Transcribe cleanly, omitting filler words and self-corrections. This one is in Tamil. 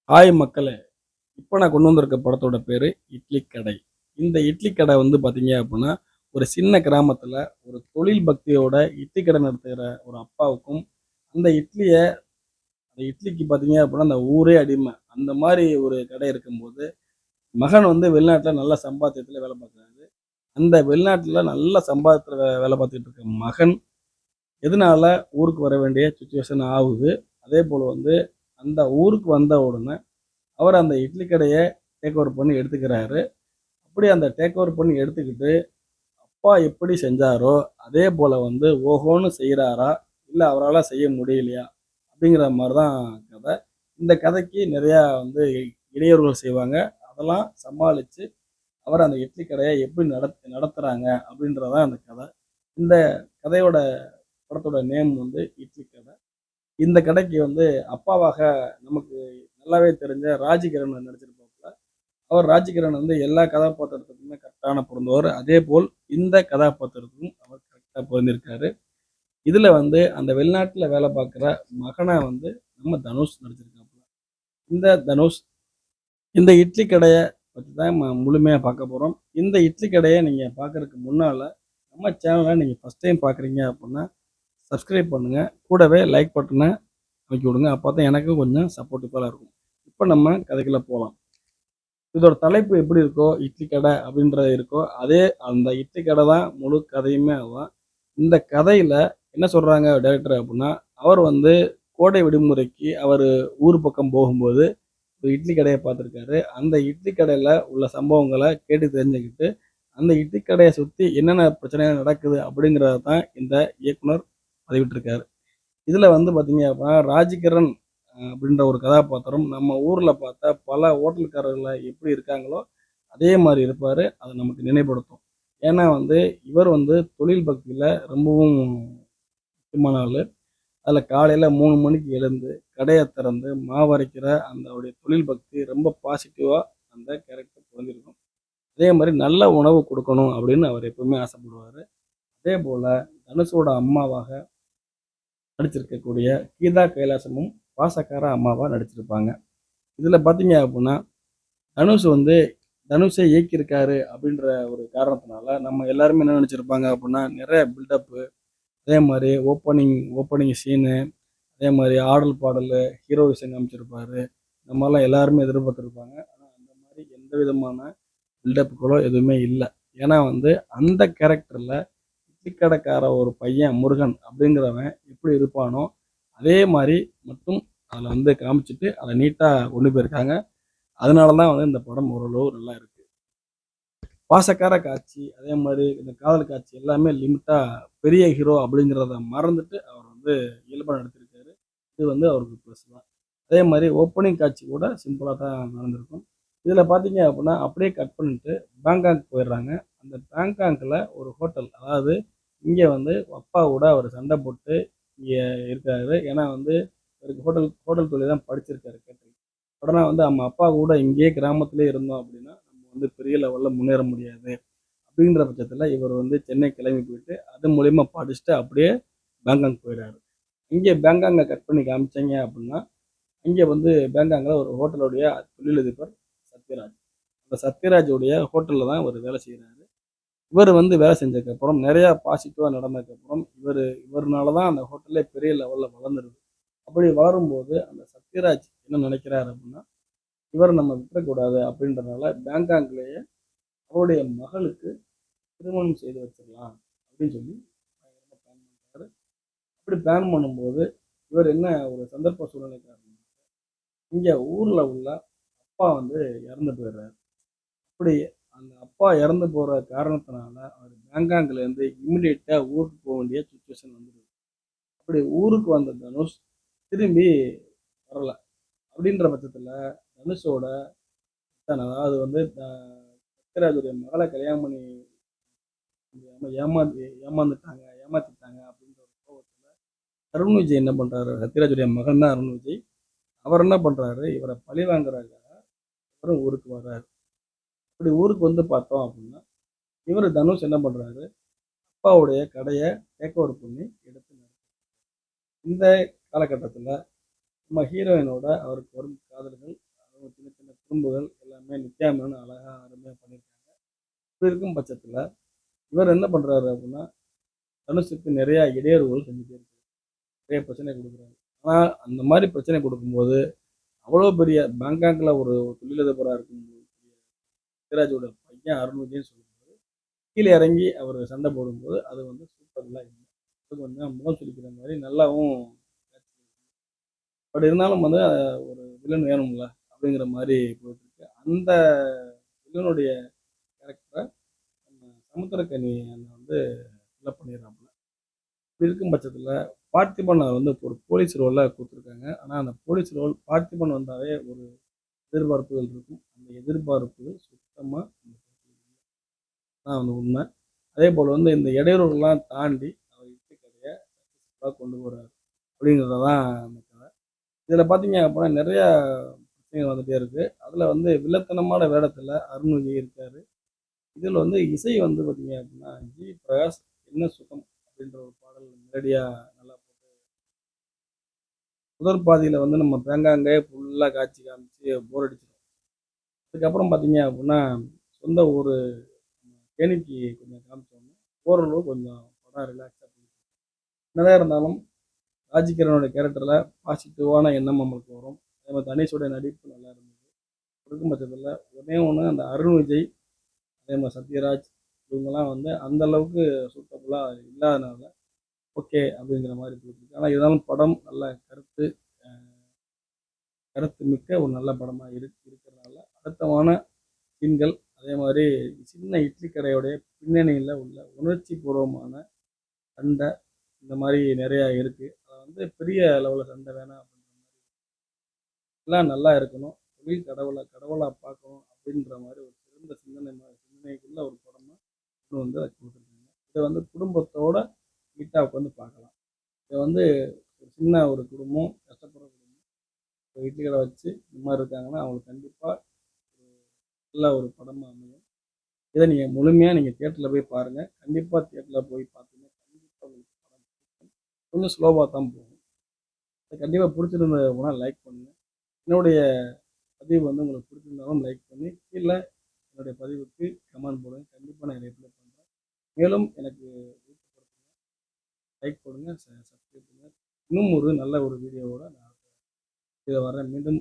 ஹாய் மக்களே! இப்போ நான் கொண்டு வந்திருக்க படத்தோட பேரு இட்லி கடை. இந்த இட்லி கடை வந்து பார்த்தீங்க அப்புட்ன்னா, ஒரு சின்ன கிராமத்தில ஒரு தொழில் பக்தியோட இட்லி கடை நடத்துகிற ஒரு அப்பாவுக்கும், அந்த இட்லிக்கு பார்த்தீங்க அப்புட்ன்னா, அந்த ஊரே அடிமை. அந்த மாரி ஒரு கடை இருக்கும்போது, மகன் வந்து வெளிநாட்டில நல்ல சம்பாத்தியத்தில வேலை பார்க்குறாரு. அந்த வெளிநாட்டில நல்ல சம்பாதத்தில வேலை பார்த்துக்கிட்டு இருக்க மகன், எதனால ஊருக்கு வர வேண்டிய சிச்சுவேஷன் ஆவுது. அதேபோல வந்து அந்த ஊருக்கு வந்த உடனே அவர் அந்த இட்லி கடைய டேக் ஓவர் பண்ணி எடுத்துக்கிறாரு. அப்படி அந்த டேக் ஓவர் பண்ணி எடுத்துக்கிட்டு, அப்பா எப்படி செஞ்சாரோ, அதே போல வந்து ஓஹோன்னு செய்றாரா? இல்ல அவரால செய்ய முடியலையா? அப்படிங்கிற மாரி தான் கதை. இந்த கதைக்கு நெறையா வந்து இடையூறுகள் செய்வாங்க. அதெல்லாம் சமாளிச்சு, அவர் அந்த இட்லி கடைய எப்படி நடத்துறாங்க அப்படின்றது தான் அந்த கதை. இந்த கதையோட படத்தோட நேம் வந்து இட்லி கடை. இந்த கடைக்கு வந்து அப்பாவாக நமக்கு நல்லாவே தெரிஞ்ச ராஜ்கிரண் நடிச்சிருப்பாப்ல. அவர் ராஜ்கிரண் வந்து எல்லா கதாபாத்திரத்துக்குமே கரெக்டான பொருந்துவார். அதேபோல் இந்த கதாபாத்திரத்துக்கும் அவர் கரெக்ட்டா பொருந்திருக்காரு. இதுல வந்து அந்த வெளிநாட்டுல வேலை பார்க்குற மகனா வந்து நம்ம தனுஷ் நடிச்சிருக்காப்புல. இந்த தனுஷ் இந்த இட்லி கடைய பத்தி தான் முழுமையா பார்க்க போறோம். இந்த இட்லி கடைய நீங்க பார்க்கறதுக்கு முன்னால, நம்ம சேனல நீங்க ஃபர்ஸ்ட் டைம் பார்க்குறீங்க அப்புட்ன்னா, சப்ஸ்கிரைப் பண்ணுங்க. கூடவே லைக் பட்டன அமைக்கி விடுங்க. அப்பதான் எனக்கும் கொஞ்சம் சப்போர்ட்டிவா இருக்கும். இப்ப நம்ம கதைக்குள்ள போலாம். இதோட தலைப்பு எப்படி இருக்கோ, இட்லி கடை அப்படின்றது இருக்கோ, அதே அந்த இட்லி கடை தான் முழு கதையுமே அதுதான். இந்த கதையில என்ன சொல்றாங்க டைரக்டர் அப்படின்னா, அவர் வந்து கோடை விடுமுறைக்கு அவரு ஊர் பக்கம் போகும்போது, ஒரு இட்லி கடைய பார்த்துருக்காரு. அந்த இட்லி கடையில உள்ள சம்பவங்கள கேட்டு தெரிஞ்சுக்கிட்டு, அந்த இட்லி கடைய சுத்தி என்னென்ன பிரச்சனைகள் நடக்குது அப்படிங்கிறத தான் இந்த இயக்குனர் பதிவிட்டிருக்காரு. இதுல வந்து பார்த்தீங்க அப்படின்னா, ராஜ்கிரண் அப்படின்ற ஒரு கதாபாத்திரம் நம்ம ஊர்ல பார்த்தா பல ஹோட்டல்காரர்கள எப்படி இருக்காங்களோ, அதே மாரி இருப்பாரு. அது நமக்கு நினைவுபடுத்தும். ஏன்னா வந்து, இவர் வந்து தொழில் பக்தியில ரொம்பவும் முக்கியமான ஆளு. அதில காலையில 3 மணிக்கு எழுந்து, கடைய திறந்து, மாவரைக்கிற அந்த அவருடைய தொழில் பக்தி ரொம்ப பாசிட்டிவா அந்த கேரக்டர் பொருந்திருக்கும். அதே மாரி நல்ல உணவு குடுக்கணும் அப்படின்னு அவர் எப்பவுமே ஆசைப்படுவாரு. அதேபோல தனுஷோட அம்மாவாக நடிச்சிருக்கக்கூடிய கீதா கைலாசமும் பாசக்கார அம்மாவா நடிச்சிருப்பாங்க. இதில பார்த்தீங்க அப்புட்ன்னா, தனுஷ் வந்து தனுஷே இயக்கியிருக்காரு அப்படின்ற ஒரு காரணத்தினால, நம்ம எல்லாருமே என்ன நெனச்சிருப்பாங்க அப்புட்ன்னா, நெறைய பில்டப்பு, அதே மாரி ஓப்பனிங் சீனு, அதே மாரி ஆடல், பாடலு, ஹீரோயிசம் காமிச்சிருப்பாரு. இந்த மாரிலாம் எல்லாருமே எதிர்பார்த்திருப்பாங்க. ஆனா, அந்த மாரி எந்த விதமான பில்டப்புகளோ எதுவுமே இல்ல. ஏன்னா வந்து, அந்த கேரக்டர்ல இட்லி கடைக்கார ஒரு பையன் முருகன் அப்படிங்கிறவன் எப்படி இருப்பானோ, அதே மாரி மட்டும் அதில வந்து காமிச்சுட்டு, அத நீட்டா கொண்டு போயிருக்காங்க. அதனால தான் வந்து இந்த படம் ஓரளவு நல்லா இருக்கு. பாசக்கார காட்சி, அதே மாரி இந்த காதல் காட்சி எல்லாமே லிமிட்டா பெரிய ஹீரோ அப்படிங்கிறத மறந்துட்டு அவர் வந்து இயல்பா நடிச்சிருக்காரு. இது வந்து அவருக்கு ப்ளஸ் தான். அதே மாரி ஓப்பனிங் காட்சி கூட சிம்பிளா தான் நடந்திருக்கும். இதில பார்த்தீங்க அப்படின்னா, அப்படியே கட் பண்ணிட்டு பேங்காக் போயிடுறாங்க. அந்த பேங்காக்ல ஒரு ஹோட்டல், அதாவது இங்க வந்து அப்பாவோட அவர் சண்டை போட்டு இங்க இருக்காரு. ஏன்னா வந்து அவருக்கு ஹோட்டல் ஹோட்டல் தொழில் தான் படிச்சிருக்காரு கேட்டரிங். உடனே வந்து நம்ம அப்பா கூட இங்கேயே கிராமத்திலேயே இருந்தோம் அப்படின்னா, நம்ம வந்து பெரிய லெவல்ல முன்னேற முடியாது. அப்படின்ற பட்சத்தில இவர் வந்து சென்னை கிளம்பி போயிட்டு, அது மூலியமா படிச்சுட்டு அப்படியே பேங்காக் போயிறாரு. இங்கே பேங்காக்க கட் பண்ணி காமிச்சீங்க அப்படின்னா, இங்க வந்து பேங்காக்ல ஒரு ஹோட்டலுடைய தொழிலதிபர் சத்யராஜ். அந்த சத்யராஜுடைய ஹோட்டல்ல தான் இவரு வேலை செய்றாரு. இவரு வந்து வேலை செஞ்சதுக்கப்புறம், நெறையா பாசிட்டிவா நடந்ததுக்கப்புறம், இவருனால தான் அந்த ஹோட்டலே பெரிய லெவல்ல வளர்ந்துருக்கு. அப்படி வளரும்போது, அந்த சத்யராஜ் என்ன நினைக்கிறாரு அப்படின்னா, இவர நம்ம விட்டுறக்கூடாது அப்படின்றனால, பேங்காக்லயே அவருடைய மகளுக்கு திருமணம் செய்து வச்சிடலாம் அப்படின்னு சொல்லி பயங்கரமா பிளான் பண்றாரு. அப்படி பிளான் பண்ணும்போது, இவர் என்ன ஒரு சந்தர்ப்ப சூழ்நிலை காரணமா, இங்க ஊர்ல உள்ள அப்பா வந்து இறந்து போயிடுறாரு. அப்படி அந்த அப்பா இறந்து போற காரணத்தினால, அவர் பேங்காக்லேருந்து இமிடியேட்டா ஊருக்கு போ வேண்டிய சிச்சுவேஷன் வந்துருது. அப்படி ஊருக்கு வந்த தனுஷ் திரும்பி வரல. அப்படின்ற பட்சத்தில தனுஷோட அதாவது வந்து சத்யராஜுடைய மகள கல்யாணம் பண்ணி முடியாம ஏமாத்திட்டாங்க அப்படின்ற ஒரு கோவத்துல அருண் விஜய் என்ன பண்றாரு? சத்யராஜுடைய மகன் தான் அருண் விஜய். அவர் என்ன பண்றாரு? இவர பழி வாங்குறதுக்காக இவரும் ஊருக்கு வர்றாரு. இப்படி ஊருக்கு வந்து பார்த்தோம் அப்படின்னா, இவரு தனுஷ் என்ன பண்றாரு? அப்பாவுடைய கடைய டேக் ஓவர் பண்ணி எடுத்து இந்த காலகட்டத்தில நம்ம ஹீரோயினோட அவருக்கு வரும் காதல்கள், குறும்புகள் எல்லாமே நித்யாமேனன் அழகா அருமையாக பண்ணியிருக்காங்க. இப்படி இருக்கும் பட்சத்தில் இவர் என்ன பண்ணுறாரு அப்படின்னா, தனுஷுக்கு நிறையா இடையூறுகள் செஞ்சுட்டே இருக்காரு, நிறைய பிரச்சனை கொடுக்குறாரு. ஆனால் அந்த மாதிரி பிரச்சனை கொடுக்கும்போது அவ்வளோ பெரிய பேங்காக்கில் ஒரு தொழிலதிபராக இருக்கும்போது சிராஜோட பையன் அருண் விஜய்னு சொல்லும்போது கீழே இறங்கி அவர் சண்டை போடும்போது அது வந்து சூப்பர்லாம் இல்லை. அது கொஞ்சம் முகம் சுளிக்கிற மாதிரி நல்லாவும், பட் இருந்தாலும் வந்து ஒரு வில்லன் வேணும்ல அப்படிங்கிற மாதிரி போயிட்டுருக்கு. அந்த வில்லனுடைய கேரக்டரை நம்ம சமுத்திரக்கனி அண்ணன் வந்து ஃபில்லப் பண்ணிடுறாப்புல. இப்படி இருக்கும் பட்சத்தில் பார்த்திபன் வந்து ஒரு போலீஸ் ரோலில் கொடுத்துருக்காங்க. ஆனால் அந்த போலீஸ் ரோல் பார்த்திபன் வந்தாவே ஒரு எதிர்பார்ப்புகள் இருக்கும். அந்த எதிர்பார்ப்புகள் சுத்தமாக தான் வந்து உண்மை. அதே போல் வந்து இந்த இடையூறுகள்லாம் தாண்டி அவர் இட்லி கடையை கொண்டு போகிறார் அப்படிங்கிறது தான் அந்த கதை. இதில் பார்த்தீங்க அப்படின்னா நிறையா பிரச்சனைகள் வந்துகிட்டே இருக்குது. அதில் வந்து வில்லத்தனமான வேடத்தில் அருண் விஜய் இருக்கார். இதில் வந்து இசை வந்து பார்த்தீங்க அப்படின்னா ஜி பிரகாஷ் என்ன சுகம் அப்படின்ற ஒரு பாடல் நேரடியாக நல்லா போட்டு முதல் பாதியில் வந்து நம்ம பேங்காங்கே ஃபுல்லாக காட்சி காமிச்சு போர் அடிச்சிடும். அதுக்கப்புறம் பார்த்தீங்க அப்படின்னா சொந்த ஊர் தேனிக்கு கொஞ்சம் காமிச்சோம்னா ஓரளவு கொஞ்சம் படம் ரிலாக்ஸாக போயிடும். என்னதான் இருந்தாலும் ராஜ்கிரனோட கேரக்டரில் பாசிட்டிவான எண்ணம் நம்மளுக்கு வரும். அதே மாதிரி தனுஷோட நடிப்பு நல்லா இருந்தது. இருக்கும் பட்சத்தில் ஒன்றே ஒன்று அந்த அருண் விஜய் அதே மாதிரி சத்யராஜ் இவங்கெல்லாம் வந்து அந்த அளவுக்கு சூட்டபுளாக இல்லாதனால ஓகே அப்படிங்கிற மாதிரி போயிருக்கு. ஆனால் இருந்தாலும் படம் நல்ல கருத்து மிக்க ஒரு நல்ல படமாக இருக்கிறதுனால அழுத்தமான சீன்கள், அதே மாதிரி சின்ன இட்லி கடையோடைய பின்னணியில் உள்ள உணர்ச்சி பூர்வமான சண்டை இந்த மாதிரி நிறையா இருக்குது. அதை வந்து பெரிய லெவலில் சண்டை வேணாம் அப்படின்ற மாதிரி எல்லாம் நல்லா இருக்கணும். தொழில் கடவுளாக பார்க்கணும் அப்படின்ற மாதிரி ஒரு சிறந்த சிந்தனைக்குள்ள ஒரு படமாக இது வந்து அதை கொடுத்துருக்காங்க. இதை வந்து குடும்பத்தோட நீட்டாக உட்காந்து பார்க்கலாம். இதை வந்து ஒரு சின்ன ஒரு குடும்பம் கஷ்டப்படுற குடும்பம் ஒரு இட்லி கடை வச்சு இந்த மாதிரி இருக்காங்கன்னா அவங்களுக்கு கண்டிப்பாக நல்ல ஒரு படமாக அமையும். இதை நீங்கள் முழுமையாக நீங்கள் தியேட்டரில் போய் பாருங்கள். கண்டிப்பாக தியேட்டரில் போய் பார்த்தீங்கன்னா கண்டிப்பாக உங்களுக்கு படம் பிடிக்கும். கொஞ்சம் ஸ்லோவாக தான் போகும். அது கண்டிப்பாக பிடிச்சிருந்தது போனால் லைக் பண்ணுங்கள். என்னுடைய பதிவு வந்து உங்களுக்கு பிடிச்சிருந்தாலும் லைக் பண்ணி கீழே என்னுடைய பதிவுக்கு கமெண்ட் போடுங்க. கண்டிப்பாக நான் ரிப்ளை பண்ணுறேன். மேலும் எனக்கு ஊக்கப்படுத்துங்க, லைக் போடுங்க, சப்ஸ்கிரைப் பண்ணுங்கள். இன்னும் ஒரு நல்ல ஒரு வீடியோவோட நான் இதை வரேன். மீண்டும்